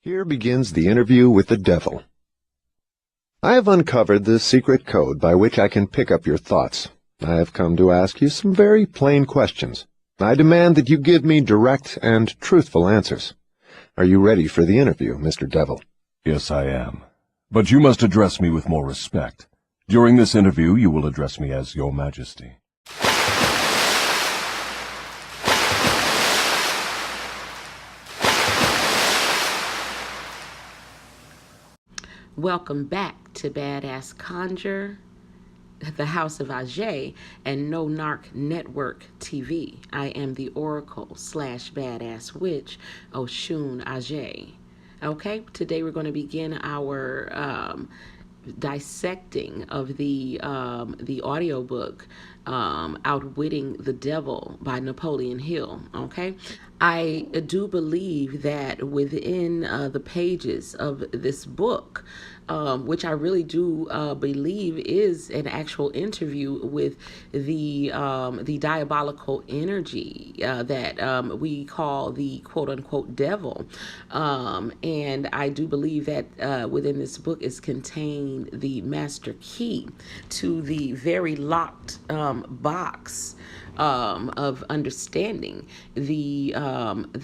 Here begins the interview with the devil. I have uncovered the secret code by which I can pick up your thoughts. I have come to ask you some very plain questions. I demand that you give me direct and truthful answers. Are you ready for the interview, Mr. Devil? Yes, I am. But you must address me with more respect. During this interview, you will address me as Your Majesty. Welcome back to Badass Conjure, the House of Ajay, and No Narc Network TV. I am the Oracle / BadassWitch, Oshun Ajay. Okay, today we're going to begin our dissecting of the audiobook Outwitting the Devil by Napoleon Hill. Okay, I do believe that within the pages of this book, which I really do believe is an actual interview with the diabolical energy that we call the quote-unquote devil, and I do believe that within this book is contained the master key to the very locked box of understanding the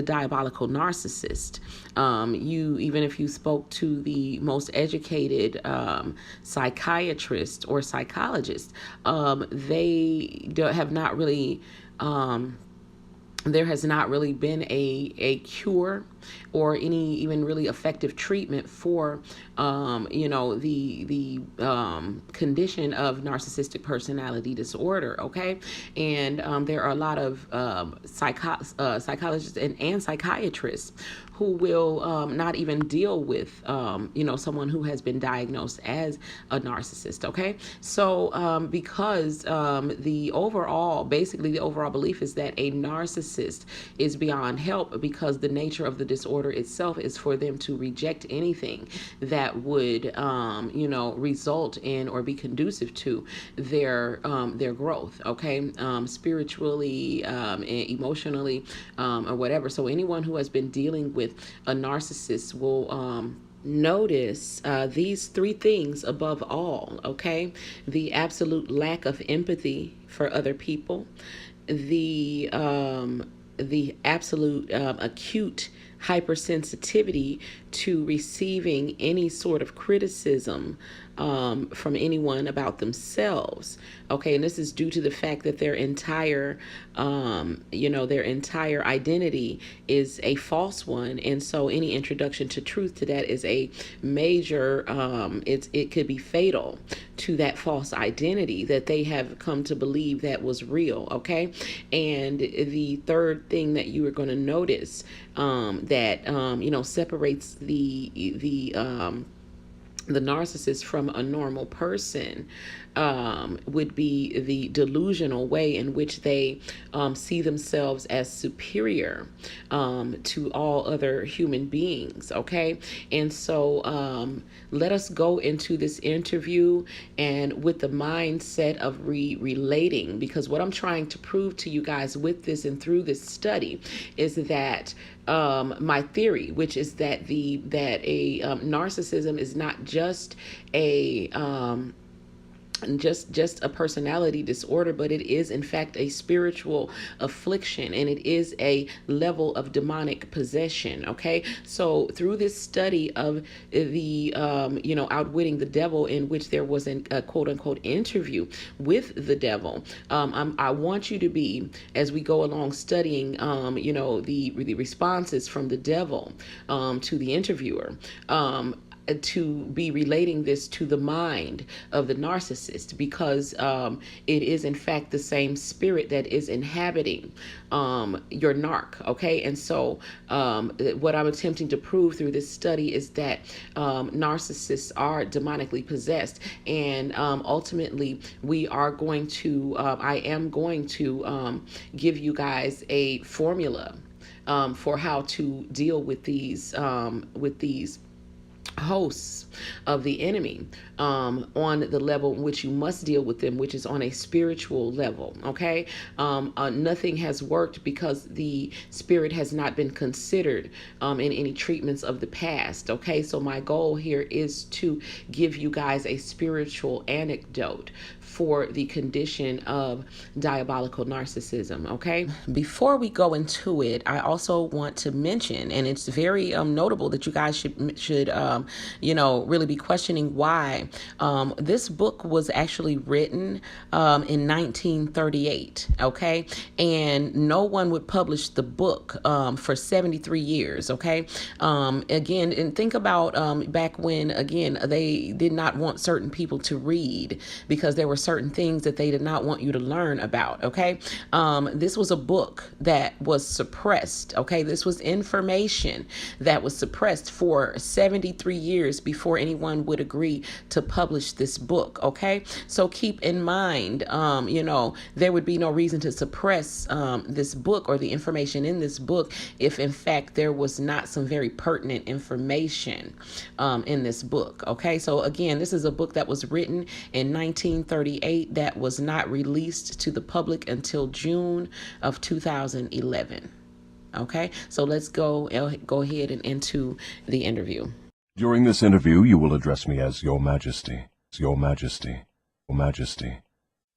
diabolical narcissist. Even if you spoke to the most educated psychiatrist or psychologist, they have not really. There has not really been a cure or any even really effective treatment for, the condition of narcissistic personality disorder. Okay, and there are a lot of psychologists and psychiatrists who will not even deal with, someone who has been diagnosed as a narcissist. Okay, so because the overall belief is that a narcissist is beyond help, because the nature of the disorder itself is for them to reject anything that would, result in or be conducive to their growth. Okay, spiritually, emotionally, or whatever. So anyone who has been dealing with a narcissist will notice these three things above all. Okay, the absolute lack of empathy for other people, the absolute acute hypersensitivity to receiving any sort of criticism from anyone about themselves. Okay, and this is due to the fact that their entire identity is a false one, and so any introduction to truth to that is a major. It could be fatal to that false identity that they have come to believe that was real. Okay, and the third thing that you are going to notice that separates the narcissist from a normal person would be the delusional way in which they see themselves as superior to all other human beings. Okay, and so let us go into this interview and with the mindset of relating, because what I'm trying to prove to you guys with this and through this study is that my theory, which is that narcissism is not just a just a personality disorder, but it is in fact a spiritual affliction, and it is a level of demonic possession. Okay, so through this study of the outwitting the devil, in which there was a quote unquote interview with the devil, I want you to be, as we go along studying the responses from the devil to the interviewer, to be relating this to the mind of the narcissist, because it is in fact the same spirit that is inhabiting your narc. Okay, and so what I'm attempting to prove through this study is that narcissists are demonically possessed, and ultimately we are going to I am going to give you guys a formula for how to deal with these hosts of the enemy on the level in which you must deal with them, which is on a spiritual level. Okay, nothing has worked because the spirit has not been considered in any treatments of the past. Okay, so my goal here is to give you guys a spiritual anecdote for the condition of diabolical narcissism. Okay, before we go into it, I also want to mention, and it's very notable that you guys should really be questioning why this book was actually written in 1938. Okay, and no one would publish the book for 73 years. Okay, again, and think about back when, again, they did not want certain people to read because there were certain things that they did not want you to learn about. Okay, this was a book that was suppressed. Okay, this was information that was suppressed for 73 years before anyone would agree to publish this book. Okay, so keep in mind, there would be no reason to suppress this book or the information in this book if in fact there was not some very pertinent information in this book. Okay, so again, this is a book that was written in 1938 that was not released to the public until June of 2011. Okay, so let's go ahead and into the interview. During this interview, you will address me as Your Majesty, Your Majesty, Your Majesty.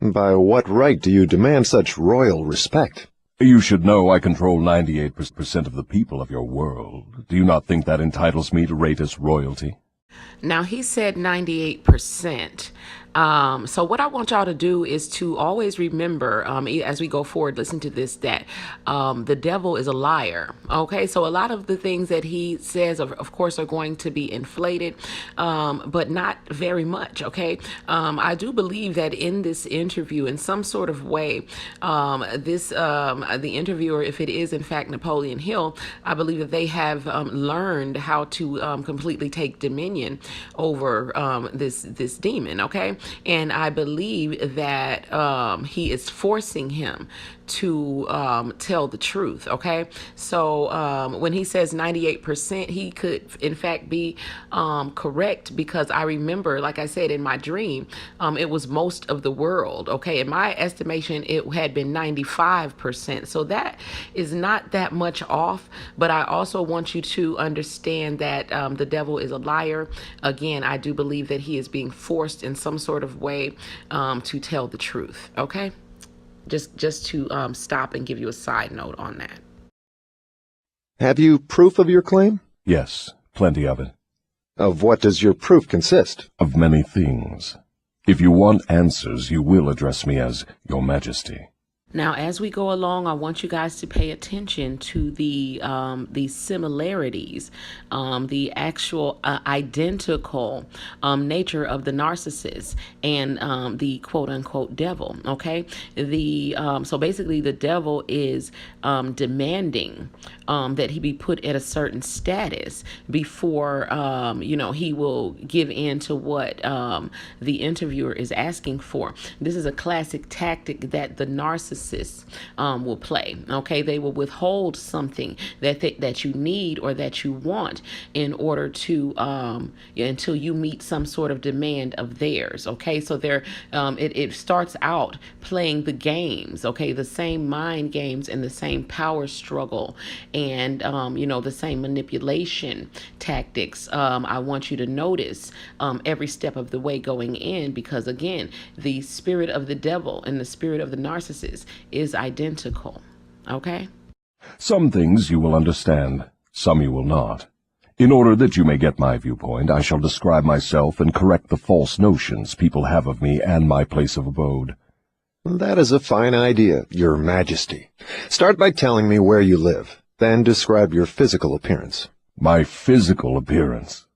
By what right do you demand such royal respect? You should know I control 98% of the people of your world. Do you not think that entitles me to rate as royalty? Now, he said 98%. So what I want y'all to do is to always remember, as we go forward, listen to this, that the devil is a liar. Okay, so a lot of the things that he says, of course, are going to be inflated, but not very much. Okay, I do believe that in this interview, in some sort of way, the interviewer, if it is in fact Napoleon Hill, I believe that they have learned how to completely take dominion over this demon. Okay, and I believe that he is forcing him to tell the truth. Okay, so when he says 98%, he could in fact be correct, because I remember, like I said, in my dream, it was most of the world. Okay, in my estimation, it had been 95%. So that is not that much off, but I also want you to understand that the devil is a liar. Again, I do believe that he is being forced in some sort of way to tell the truth. Okay, just to stop and give you a side note on that. Have you proof of your claim? Yes, plenty of it. Of what does your proof consist? Of many things. If you want answers, you will address me as Your Majesty. Now, as we go along, I want you guys to pay attention to the similarities, the actual identical nature of the narcissist and the quote-unquote devil. Okay, so basically, the devil is demanding that he be put at a certain status before he will give in to what the interviewer is asking for. This is a classic tactic that the narcissist will play. Okay, they will withhold something that you need or that you want in order to until you meet some sort of demand of theirs. Okay, so it starts out playing the games. Okay, the same mind games and the same power struggle and the same manipulation tactics. I want you to notice every step of the way going in, because again, the spirit of the devil and the spirit of the narcissist is identical. Okay? Some things you will understand, some you will not. In order that you may get my viewpoint, I shall describe myself and correct the false notions people have of me and my place of abode. That is a fine idea, Your Majesty. Start by telling me where you live, then describe your physical appearance. My physical appearance?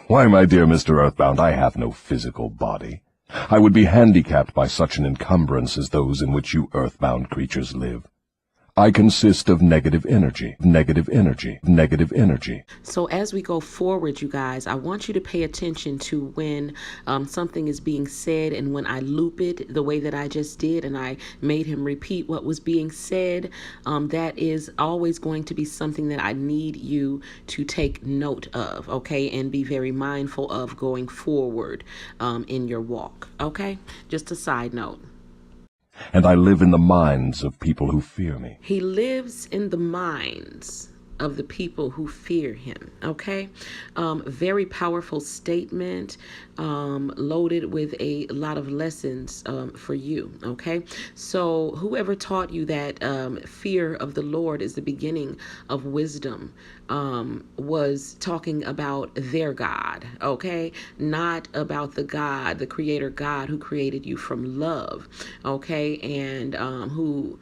Why, my dear Mr. Earthbound, I have no physical body. I would be handicapped by such an encumbrance as those in which you earthbound creatures live. I consist of negative energy, negative energy, negative energy. So as we go forward, you guys, I want you to pay attention to when something is being said, and when I loop it the way that I just did and I made him repeat what was being said, that is always going to be something that I need you to take note of, okay, and be very mindful of going forward in your walk, okay? Just a side note. And I live in the minds of people who fear me. He lives in the minds of the people who fear him, okay? Very powerful statement, loaded with a lot of lessons for you, okay? So whoever taught you that fear of the Lord is the beginning of wisdom was talking about their God, okay? Not about the God, the creator God who created you from love, okay? And who,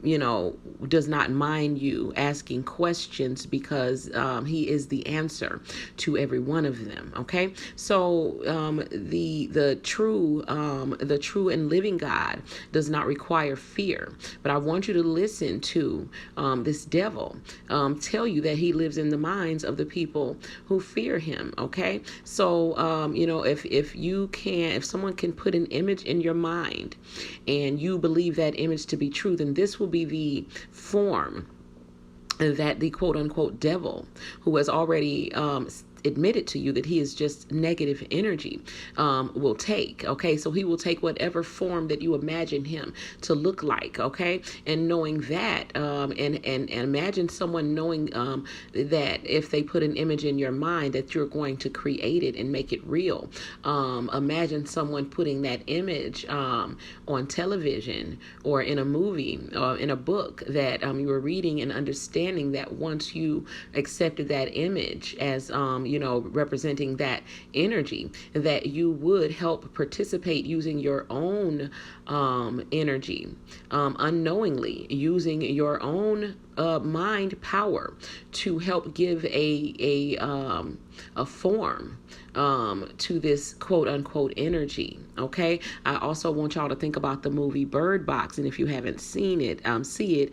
you know, does not mind you asking questions because he is the answer to every one of them, okay? So the true and living God does not require fear. But I want you to listen to this devil tell you that he lives in the minds of the people who fear him, okay? So you know, if someone can put an image in your mind and you believe that image to be true, then this will be the form that the quote-unquote devil, who has already admitted to you that he is just negative energy, will take, okay? So he will take whatever form that you imagine him to look like, okay? And knowing that, and imagine someone knowing that if they put an image in your mind that you're going to create it and make it real. Imagine someone putting that image on television or in a movie or in a book that you were reading, and understanding that once you accepted that image as you know, representing that energy, that you would help participate using your own energy, unknowingly using your own mind power to help give a form to this quote unquote energy, okay? I also want y'all to think about the movie Bird Box, and if you haven't seen it, see it.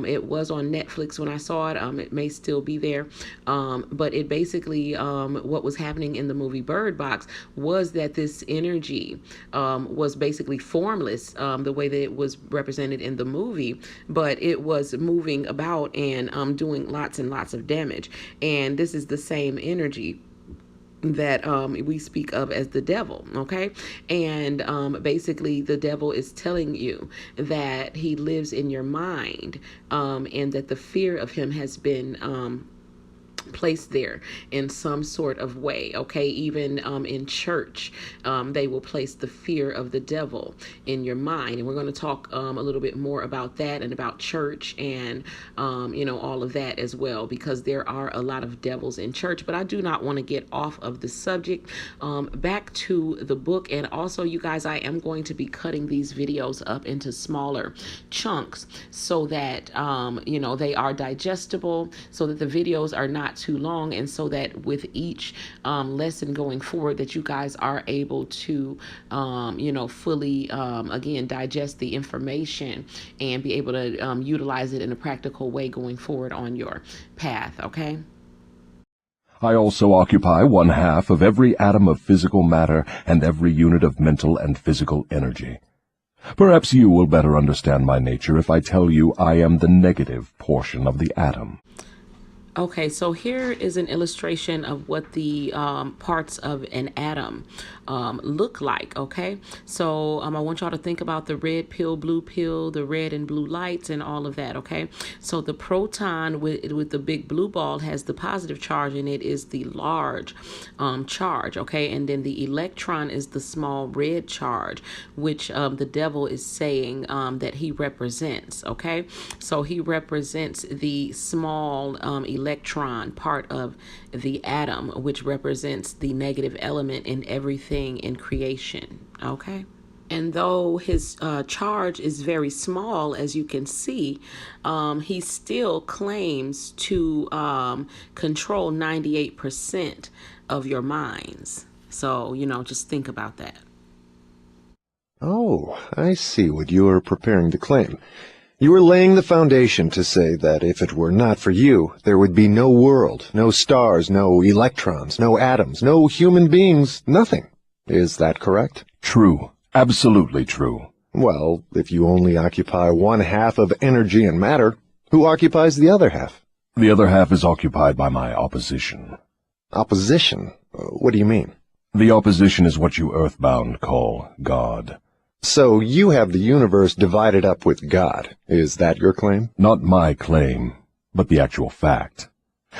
It was on Netflix when I saw it. It may still be there, but it basically what was happening in the movie Bird Box was that this energy was basically formless, the way that it was represented in the movie, but it was moving about and doing lots and lots of damage. And this is the same energy that we speak of as the devil, okay? And basically the devil is telling you that he lives in your mind, and that the fear of him has been placed there in some sort of way, okay? Even in church, they will place the fear of the devil in your mind, and we're going to talk a little bit more about that and about church and you know, all of that as well, because there are a lot of devils in church. But I do not want to get off of the subject. Back to the book, and also, you guys, I am going to be cutting these videos up into smaller chunks so that you know, they are digestible, so that the videos are not too long, and so that with each lesson going forward, that you guys are able to you know, fully again digest the information and be able to utilize it in a practical way going forward on your path, okay? I also occupy 1/2 of every atom of physical matter and every unit of mental and physical energy. Perhaps you will better understand my nature if I tell you I am the negative portion of the atom. Okay, so here is an illustration of what the parts of an atom look like, okay? So I want y'all to think about the red pill, blue pill, the red and blue lights and all of that, okay? So the proton with the big blue ball has the positive charge, and it is the large charge, okay? And then the electron is the small red charge, which the devil is saying that he represents, okay? So he represents the small electron part of the atom, which represents the negative element in everything in creation, okay? And though his charge is very small, as you can see, he still claims to control 98% of your minds. So, you know, just think about that. Oh, I see what you are preparing to claim. You were laying the foundation to say that if it were not for you, there would be no world, no stars, no electrons, no atoms, no human beings, nothing. Is that correct? True. Absolutely true. Well, if you only occupy one half of energy and matter, who occupies the other half? The other half is occupied by my opposition. Opposition? What do you mean? The opposition is what you earthbound call God. So you have the universe divided up with God. Is that your claim? Not my claim, but the actual fact.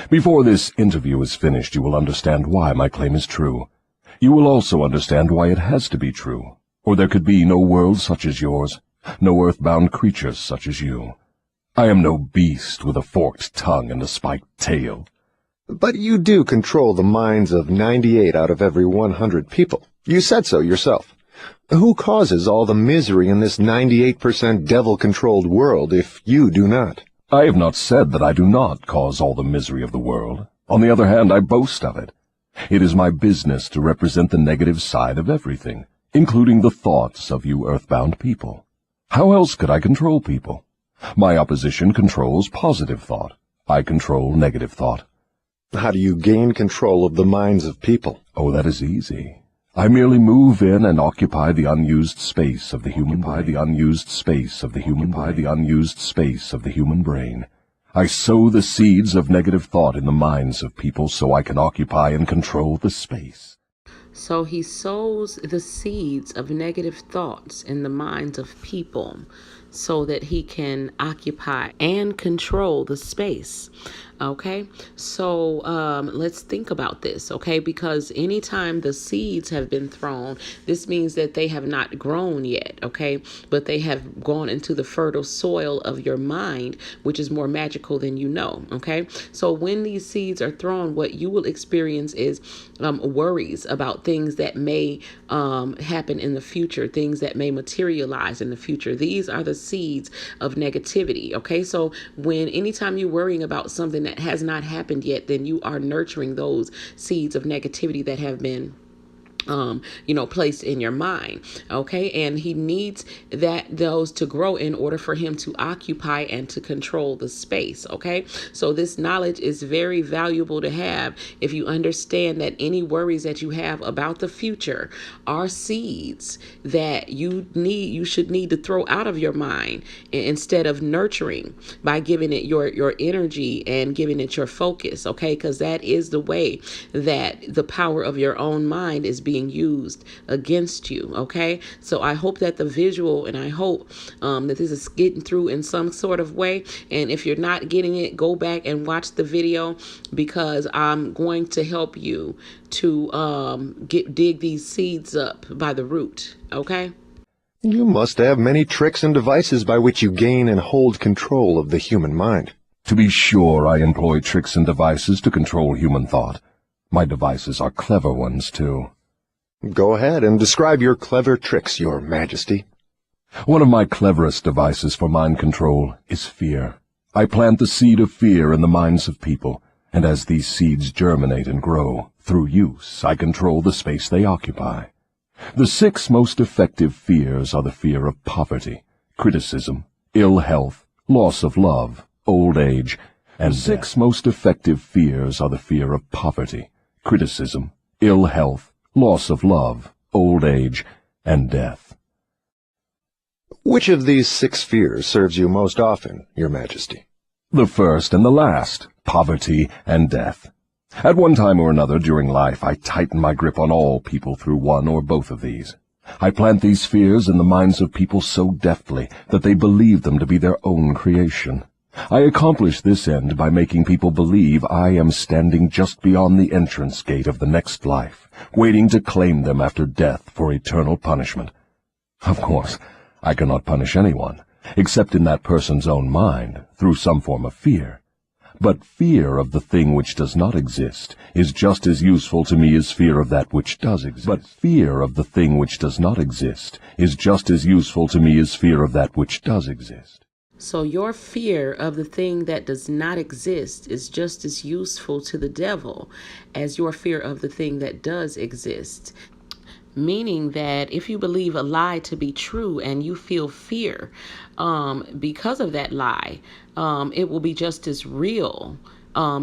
Before this interview is finished, you will understand why my claim is true. You will also understand why it has to be true, or there could be no world such as yours, no earthbound creatures such as you. I am no beast with a forked tongue and a spiked tail. But you do control the minds of 98 out of every 100 people. You said so yourself. Who causes all the misery in this 98% devil-controlled world if you do not? I have not said that I do not cause all the misery of the world. On the other hand, I boast of it. It is my business to represent the negative side of everything, including the thoughts of you earthbound people. How else could I control people? My opposition controls positive thought. I control negative thought. How do you gain control of the minds of people? Oh, that is easy. I merely move in and occupy the unused space of the human brain. I sow the seeds of negative thought in the minds of people so I can occupy and control the space. So he sows the seeds of negative thoughts in the minds of people so that he can occupy and control the space. Okay, so let's think about this, okay, because anytime the seeds have been thrown, this means that they have not grown yet, okay, but they have gone into the fertile soil of your mind, which is more magical than you know, okay. So when these seeds are thrown, what you will experience is worries about things that may happen in the future, things that may materialize in the future. These are the seeds of negativity, okay. So anytime you're worrying about something that has not happened yet, then you are nurturing those seeds of negativity that have been placed in your mind. Okay. And he needs those to grow in order for him to occupy and to control the space. Okay. So this knowledge is very valuable to have if you understand that any worries that you have about the future are seeds that you should need to throw out of your mind instead of nurturing by giving it your energy and giving it your focus. Okay. Because that is the way that the power of your own mind is being used against you. Okay. So I hope that the visual, and I hope that this is getting through in some sort of way. And if you're not getting it, go back and watch the video, because I'm going to help you to dig these seeds up by the root. Okay. You must have many tricks and devices by which you gain and hold control of the human mind. To be sure, I employ tricks and devices to control human thought. My devices are clever ones, too. Go ahead and describe your clever tricks, Your Majesty. One of my cleverest devices for mind control is fear. I plant the seed of fear in the minds of people, and as these seeds germinate and grow, through use, I control the space they occupy. The 6 most effective fears are the fear of poverty, criticism, ill health, loss of love, old age, and 6 most effective fears are the fear of poverty, criticism, ill health, loss of love, old age, and death. Which of these 6 fears serves you most often, Your Majesty? The first and the last, poverty and death. At one time or another during life, I tighten my grip on all people through one or both of these. I plant these fears in the minds of people so deftly that they believe them to be their own creation. I accomplish this end by making people believe I am standing just beyond the entrance gate of the next life, waiting to claim them after death for eternal punishment. Of course, I cannot punish anyone, except in that person's own mind, through some form of fear. But fear of the thing which does not exist is just as useful to me as fear of that which does exist. But fear of the thing which does not exist is just as useful to me as fear of that which does exist. So your fear of the thing that does not exist is just as useful to the devil as your fear of the thing that does exist. meaning that if you believe a lie to be true and you feel fear because of that lie, it will be just as real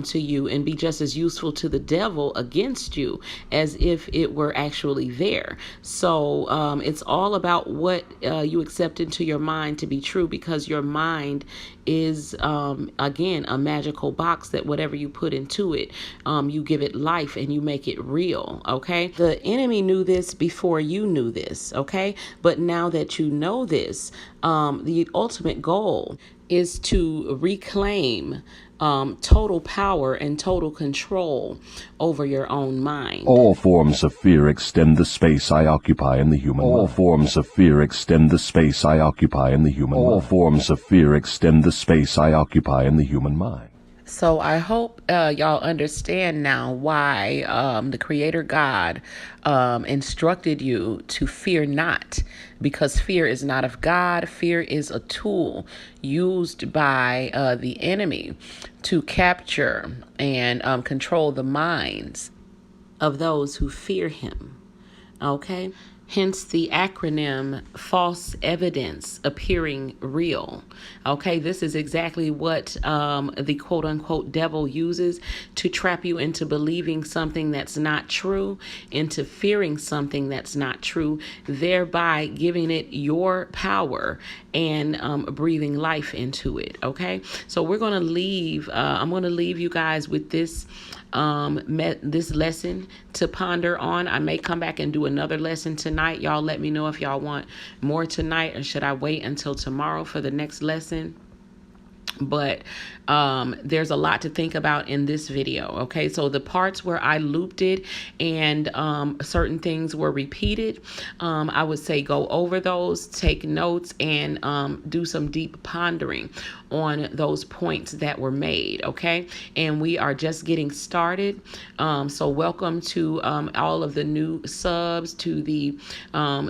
to you and be just as useful to the devil against you as if it were actually there. So it's all about what you accept into your mind to be true, because your mind is, again, a magical box that whatever you put into it, you give it life and you make it real. Okay. The enemy knew this before you knew this. Okay. But now that you know this, the ultimate goal is to reclaim total power and total control over your own mind. All forms of fear extend the space I occupy in the human mind. All forms of fear extend the space I occupy in the human mind. All forms of fear extend the space I occupy in the human mind. So I hope y'all understand now why the Creator God instructed you to fear not, because fear is not of God. Fear is a tool used by the enemy to capture and control the minds of those who fear him. Okay? Hence the acronym false evidence appearing real. Okay, this is exactly what the quote unquote devil uses to trap you into believing something that's not true, into fearing something that's not true, thereby giving it your power and breathing life into it. Okay, so we're going to leave, I'm going to leave you guys with this this lesson to ponder on. I may come back and do another lesson tonight. Y'all let me know if y'all want more tonight, or should I wait until tomorrow for the next lesson? But there's a lot to think about in this video. Okay, so the parts where I looped it and certain things were repeated, I would say go over those, take notes, and do some deep pondering on those points that were made. Okay, and we are just getting started. So welcome to all of the new subs, to the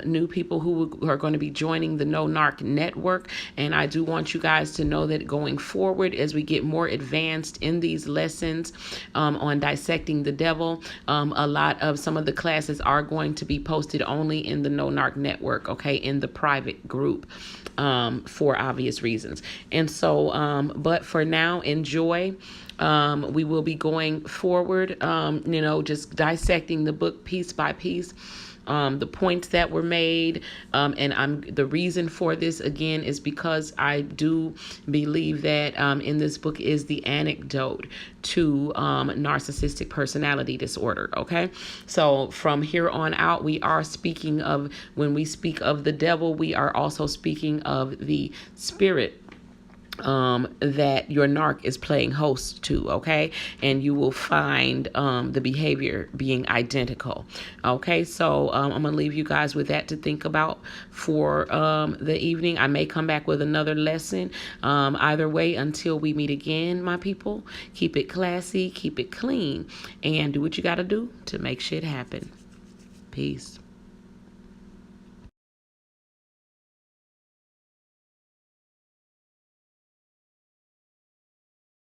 new people who are going to be joining the No Narc Network. And I do want you guys to know that going forward, as we get more advanced in these lessons on dissecting the devil, a lot of some of the classes are going to be posted only in the No Narc Network, okay, in the private group, for obvious reasons. And so, but for now, enjoy. We will be going forward, just dissecting the book piece by piece. The points that were made, and the reason for this again is because I do believe that in this book is the antidote to narcissistic personality disorder. Okay, so from here on out, we are speaking of, when we speak of the devil, we are also speaking of the spirit that your narc is playing host to. Okay, and you will find the behavior being identical. Okay, so I'm gonna leave you guys with that to think about for the evening. I may come back with another lesson. Either way, until we meet again, my people, keep it classy, keep it clean, and do what you gotta do to make shit happen. Peace.